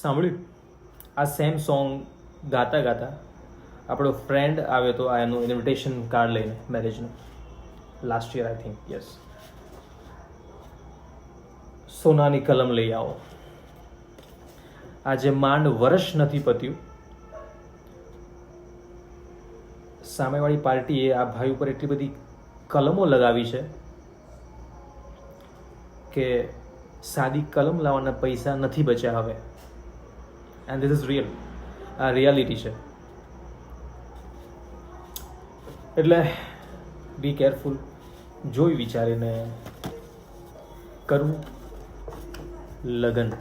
સાંભળ્યું આ same song ગાતા ગાતા આપણો ફ્રેન્ડ આવ્યો હતો આ એનું ઇન્વિટેશન કાર્ડ લઈને મેરેજનું last year I think yes. સોનાની કલમ લઈ આવો. આજે માંડ વર્ષ નથી પત્યું, સામેવાળી પાર્ટીએ આ ભાઈ ઉપર એટલી બધી કલમો લગાવી છે કે સાદી કલમ લાવવાના પૈસા નથી બચ્યા હવે. એન્ડ ધીસ ઇઝ રિયલ, આ રિયાલિટી છે. એટલે બી કેરફુલ, જોઈ વિચારીને કરવું લગ્ન.